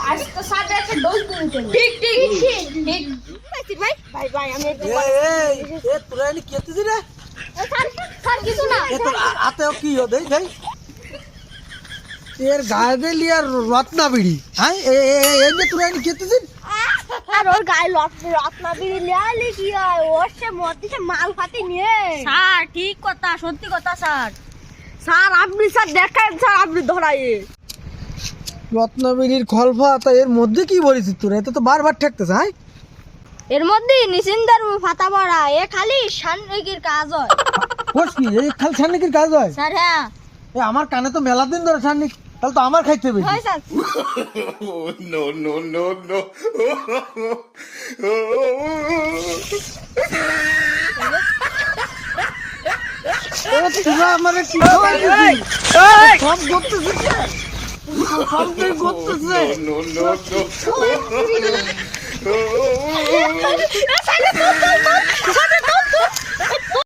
আজ তো সাথে একটা ডোজ দিতে ঠিক ঠিক ঠিক ঠিক ভাই ভাই ভাই আমি এ তোরা এনে কেতেছি রে স্যার স্যার কিছু না এ তোর আতেও কি হো দেই দেই এর গায়ে দে লিয়া রত্না বিড়ি হ্যাঁ এনে তোরা এনে কেতেছি আর ওর গায়ে রত্না বিড়ি লিয়ালি কি হয় ওর সে মধ্যে মাল ফাতে নিয়ে স্যার ঠিক কথা সত্যি কথা স্যার স্যার আপনি স্যার দেখেন স্যার আপনি ধরাইয়ে রত্না বিড়ির খলফা তা এর মধ্যে কি বলিস তোরা এটা তো বারবার ঠেকতেছে হ্যাঁ এর মধ্যে নিশ্চিন্তার ফাতা পড়া এ খালি সান্নিকের কাজ হয় কোস কি এই খালি সান্নিকের কাজ হয় স্যার হ্যাঁ এ আমার কানে তো মেলা দিন ধরে সান্নিক তাহলে তো আমার খাইতে হবে হয় sir No, no, no, no. তোরা আমারে কি সব করতেছিস সব করতেছে No, no, no, no.